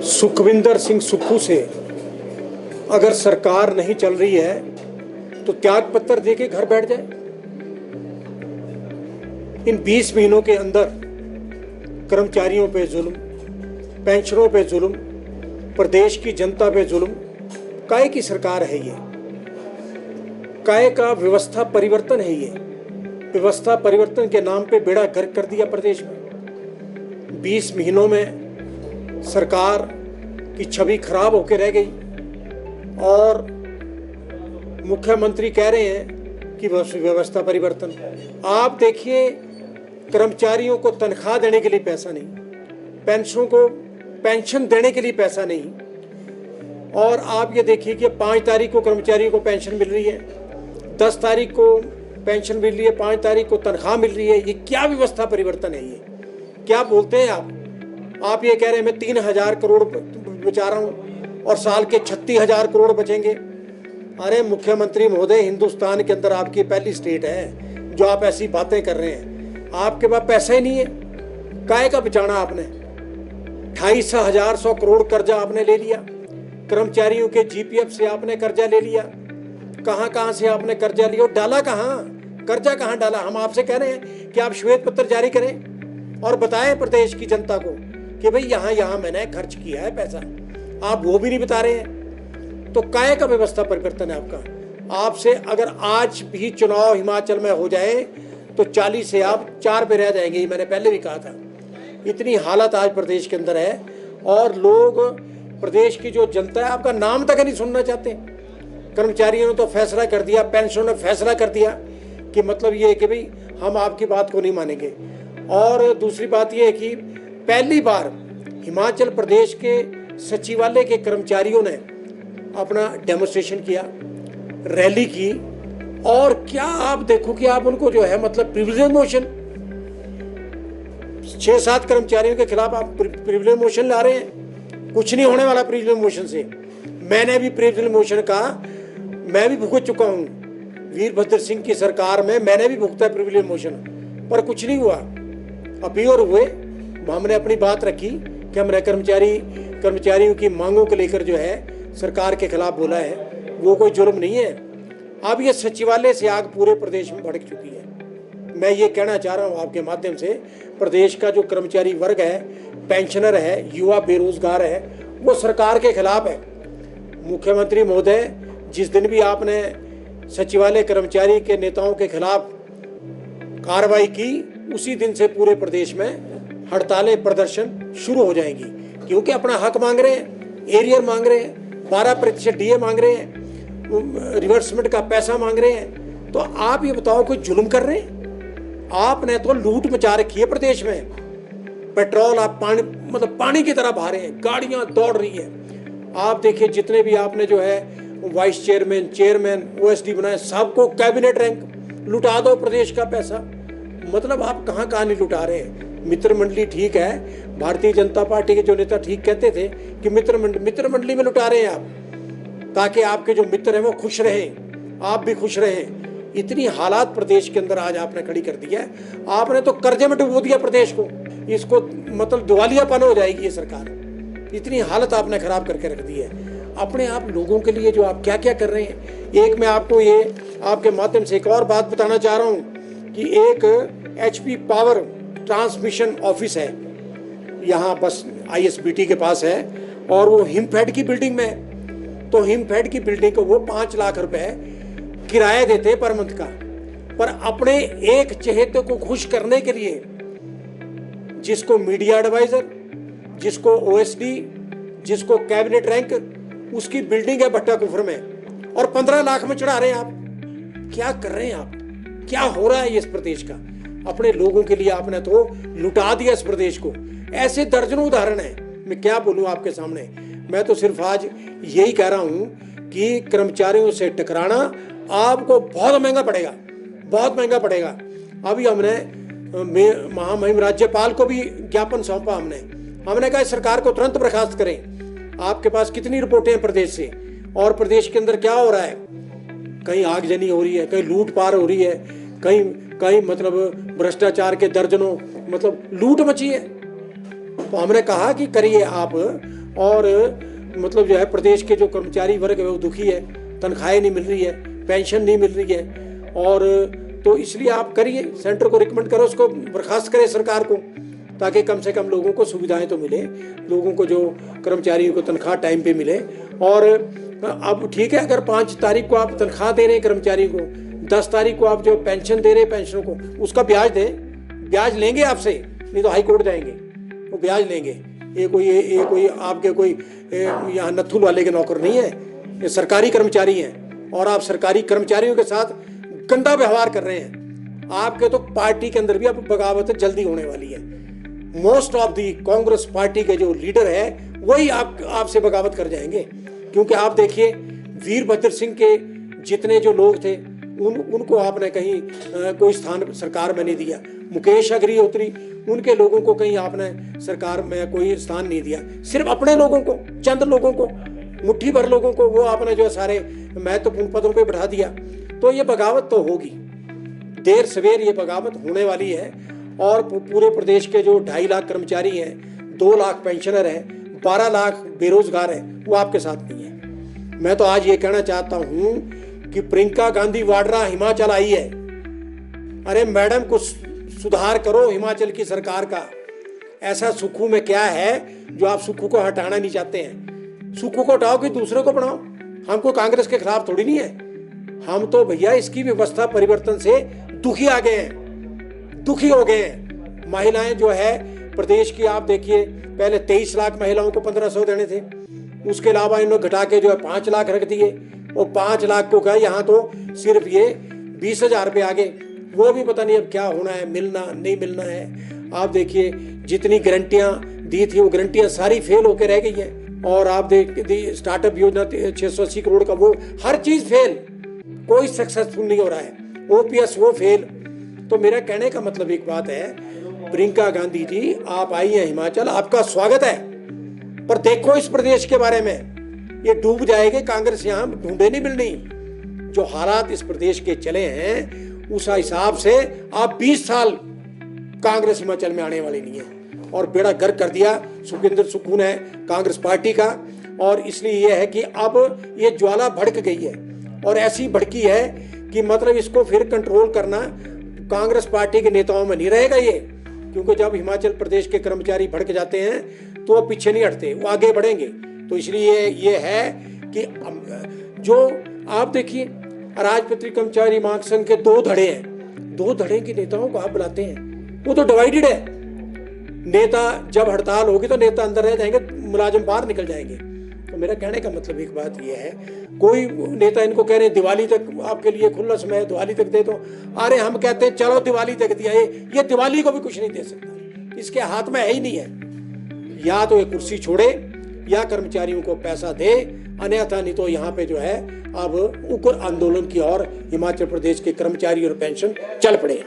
सुखविंदर सिंह सुक्खू से अगर सरकार नहीं चल रही है तो त्याग पत्र देके घर बैठ जाए। इन 20 महीनों के अंदर कर्मचारियों पे जुल्म, पेंशनरों पे जुल्म, प्रदेश की जनता पे जुल्म। काहे की सरकार है ये? काहे का व्यवस्था परिवर्तन है ये? व्यवस्था परिवर्तन के नाम पे बेड़ा गर्क कर दिया प्रदेश में। 20 महीनों में सरकार की छवि खराब होकर रह गई और मुख्यमंत्री कह रहे हैं कि व्यवस्था परिवर्तन। आप देखिए, कर्मचारियों को तनख्वाह देने के लिए पैसा नहीं, पेंशनों को पेंशन देने के लिए पैसा नहीं, और आप ये देखिए कि 5 तारीख को कर्मचारियों को पेंशन मिल रही है, 10 तारीख को पेंशन मिल रही है, 5 तारीख को तनख्वाह मिल रही है। ये क्या व्यवस्था परिवर्तन है? ये क्या बोलते हैं आप? आप ये कह रहे हैं मैं 3000 करोड़ बचा रहा हूँ और साल के 36,000 करोड़ बचेंगे। अरे मुख्यमंत्री महोदय, हिंदुस्तान के अंदर आपकी पहली स्टेट है जो आप ऐसी बातें कर रहे हैं। आपके पास पैसा ही नहीं है, काहे का बचाना आपने? 28,100 करोड़ कर्जा आपने ले लिया, कर्मचारियों के जीपीएफ से आपने कर्जा ले लिया। कहाँ से आपने कर्जा लिया, डाला कहाँ? कर्जा कहाँ डाला? हम आपसे कह रहे हैं कि आप श्वेत पत्र जारी करें और बताएं प्रदेश की जनता को कि भाई यहाँ मैंने खर्च किया है पैसा। आप वो भी नहीं बता रहे हैं, तो काहे का व्यवस्था परिवर्तन है आपका? आपसे अगर आज भी चुनाव हिमाचल में हो जाए तो 40 से आप 4 पे रह जाएंगे। ये मैंने पहले भी कहा था। इतनी हालत आज प्रदेश के अंदर है और लोग, प्रदेश की जो जनता है, आपका नाम तक नहीं सुनना चाहते। कर्मचारियों ने तो फैसला कर दिया, पेंशनों ने फैसला कर दिया कि मतलब ये है कि भाई हम आपकी बात को नहीं मानेंगे। और दूसरी बात ये है कि पहली बार हिमाचल प्रदेश के सचिवालय के कर्मचारियों ने अपना डेमोन्स्ट्रेशन किया, रैली की, और क्या आप देखो कि आप उनको जो है मतलब प्रिविलेज मोशन, 6-7 कर्मचारियों के खिलाफ आप प्रिविलेज मोशन ला रहे हैं। कुछ नहीं होने वाला प्रिविलेज मोशन से। मैंने भी प्रिविलेज मोशन का मैं भी भुगत चुका हूं। वीरभद्र सिंह की सरकार में मैंने भी भुगता प्रिविलेज मोशन, पर कुछ नहीं हुआ। अपीयर हुए, हमने अपनी बात रखी कि हमने कर्मचारियों की मांगों को लेकर जो है सरकार के खिलाफ बोला है। वो कोई जुर्म नहीं है। अब ये सचिवालय से आग पूरे प्रदेश में भड़क चुकी है। मैं ये कहना चाह रहा हूँ आपके माध्यम से, प्रदेश का जो कर्मचारी वर्ग है, पेंशनर है, युवा बेरोजगार है, वो सरकार के खिलाफ है। मुख्यमंत्री महोदय, जिस दिन भी आपने सचिवालय कर्मचारी के नेताओं के खिलाफ कार्रवाई की, उसी दिन से पूरे प्रदेश में हड़तालें, प्रदर्शन शुरू हो जाएंगी, क्योंकि अपना हक मांग रहे हैं, एरियर मांग रहे हैं, 12% डीए मांग रहे हैं, रिवर्समेंट का पैसा मांग रहे हैं। तो आप ये बताओ, कोई जुल्म कर रहे हैं? आपने तो लूट मचा रखी है प्रदेश में। पेट्रोल आप पानी की तरह बहा रहे हैं, गाड़ियां दौड़ रही है। आप देखिए, जितने भी आपने जो है वाइस चेयरमैन, ओएसडी बनाए, सबको कैबिनेट रैंक, लुटा दो प्रदेश का पैसा। मतलब आप कहाँ नहीं लुटा रहे हैं? मित्र मंडली ठीक है, भारतीय जनता पार्टी के जो नेता ठीक कहते थे कि मित्र मंडली में लुटा रहे हैं आप, ताकि आपके जो मित्र हैं वो खुश रहें, आप भी खुश रहें। इतनी हालात प्रदेश के अंदर आज आपने खड़ी कर दी है। आपने तो कर्जे में डुबो दिया प्रदेश को। इसको मतलब दिवालियापन हो जाएगी ये सरकार। इतनी हालत आपने खराब करके रख दी है अपने आप लोगों के लिए। जो आप क्या क्या कर रहे हैं, एक मैं आपको ये आपके माध्यम से एक और बात बताना चाह रहा हूँ कि एक HP पावर ट्रांसमिशन ऑफिस है यहाँ, बस ISBT के पास है, और वो हिमफेड की बिल्डिंग में है। तो हिमफेड की बिल्डिंग को वो 5 लाख रुपए किराया देते पर मंथ का, पर अपने एक चहेते को खुश करने के लिए, जिसको मीडिया एडवाइजर, जिसको OSD, जिसको कैबिनेट रैंक, उसकी बिल्डिंग है भट्टा कुफर में, और 15 लाख में चढ़ा रहे हैं आप। क्या कर रहे हैं आप? क्या हो रहा है ये इस प्रदेश का? अपने लोगों के लिए आपने तो लुटा दिया इस प्रदेश को। ऐसे दर्जनों उदाहरण है, मैं क्या बोलूं आपके सामने। मैं तो सिर्फ आज यही कह रहा हूं कि कर्मचारियों से टकराना आपको बहुत महंगा पड़ेगा, बहुत महंगा पड़ेगा। अभी हमने महामहिम राज्यपाल को भी ज्ञापन सौंपा। हमने कहा सरकार को तुरंत बर्खास्त करें। आपके पास कितनी रिपोर्टें हैं प्रदेश से, और प्रदेश के अंदर क्या हो रहा है? कहीं आगजनी हो रही है, कहीं लूट पार हो रही है, कहीं मतलब भ्रष्टाचार के दर्जनों मतलब लूट मची है। तो हमने कहा कि करिए आप, और मतलब जो है प्रदेश के जो कर्मचारी वर्ग है वो दुखी है, तनख्वाहें नहीं मिल रही है, पेंशन नहीं मिल रही है। और तो इसलिए आप करिए, सेंटर को रिकमेंड करो, उसको बर्खास्त करें सरकार को, ताकि कम से कम लोगों को सुविधाएं तो मिले, लोगों को जो कर्मचारियों को तनख्वाह टाइम पे मिले। और अब ठीक है, अगर 5 तारीख को आप तनख्वाह दे रहे हैं कर्मचारी को, 10 तारीख को आप जो पेंशन दे रहे हैं पेंशनों को, उसका ब्याज दें, ब्याज लेंगे आपसे, नहीं तो हाई कोर्ट जाएंगे, वो ब्याज लेंगे। ये कोई आपके कोई यहाँ नथुल वाले के नौकर नहीं है, ये सरकारी कर्मचारी हैं और आप सरकारी कर्मचारियों के साथ गंदा व्यवहार कर रहे हैं। आपके तो पार्टी के अंदर भी अब बगावत जल्दी होने वाली है। Most of the Congress party के जो लीडर है वही आपसे बगावत कर जाएंगे, क्योंकि आप देखिए वीरभद्र सिंह के जितने जो लोग थे उनको आपने कहीं कोई स्थान सरकार में नहीं दिया। मुकेश अग्निहोत्री, उनके लोगों को कहीं आपने सरकार में कोई स्थान नहीं दिया। सिर्फ अपने लोगों को, चंद लोगों को, मुट्ठी भर लोगों को वो आपने जो सारे महत्वपूर्ण पदों पे बैठा दिया। तो ये बगावत तो होगी, देर सवेर ये बगावत होने वाली है। और पूरे प्रदेश के जो 2.5 लाख कर्मचारी हैं, 2 लाख पेंशनर हैं, 12 लाख बेरोजगार हैं, वो आपके साथ नहीं है। मैं तो आज ये कहना चाहता हूं कि प्रियंका गांधी वाड्रा हिमाचल आई है। अरे मैडम, कुछ सुधार करो हिमाचल की सरकार का। ऐसा सुक्खू में क्या है जो आप सुक्खू को हटाना नहीं चाहते हैं? सुक्खू को हटाओ कि दूसरे को बनाओ। हमको कांग्रेस के खिलाफ थोड़ी नहीं है, हम तो भैया इसकी व्यवस्था परिवर्तन से दुखी आ गए हैं, दुखी हो गए हैं। महिलाएं जो है प्रदेश की, आप देखिए पहले 23 लाख महिलाओं को 1500 देने थे, उसके अलावा इन्होंने घटा के जो है 5 लाख रख दिए, और 5 लाख को क्या यहाँ तो सिर्फ ये 20,000 रुपये आ गए। वो भी पता नहीं अब क्या होना है, मिलना नहीं मिलना है। आप देखिए जितनी गारंटियां दी थी वो गारंटियां सारी फेल होकर रह गई हैं। और आप देख स्टार्टअप योजना 680 करोड़ का, वो हर चीज फेल, कोई सक्सेसफुल नहीं हो रहा है। ओपीएस वो फेल। तो मेरा कहने का मतलब एक बात है, प्रियंका गांधी जी आप आई हैं हिमाचल, आपका स्वागत है, पर देखो इस प्रदेश के बारे में, ये डूब जाएंगे। कांग्रेस यहाँ ढूंढे नहीं मिलनी। जो हालात इस प्रदेश के चले हैं उस हिसाब से आप 20 साल कांग्रेस हिमाचल में आने वाली नहीं है। और बेड़ा गर्क कर दिया सुखविंदर सुक्खू ने कांग्रेस पार्टी का। और इसलिए यह है कि अब ये ज्वाला भड़क गई है, और ऐसी भड़की है कि मतलब इसको फिर कंट्रोल करना कांग्रेस पार्टी के नेताओं में नहीं रहेगा ये। क्योंकि जब हिमाचल प्रदेश के कर्मचारी भड़क जाते हैं तो वो पीछे नहीं हटते, वो आगे बढ़ेंगे। तो इसलिए ये है कि जो आप देखिए राजपत्रित कर्मचारी मांग संघ के 2 धड़े हैं, 2 धड़े के नेताओं को आप बुलाते हैं, वो तो डिवाइडेड है। नेता जब हड़ताल होगी तो नेता अंदर रह जाएंगे, मुलाजिम बाहर निकल जाएंगे। तो मेरा कहने का मतलब एक बात यह है, कोई नेता इनको कह रहे दिवाली तक आपके लिए खुला समय है, दिवाली तक दे दो। अरे हम कहते हैं चलो दिवाली तक दिया, ये दिवाली को भी कुछ नहीं दे सकता, इसके हाथ में है ही नहीं है। या तो ये कुर्सी छोड़े या कर्मचारियों को पैसा दे, अन्यथा नहीं तो यहाँ पे जो है अब उग्र आंदोलन की ओर हिमाचल प्रदेश के कर्मचारी और पेंशन चल पड़े।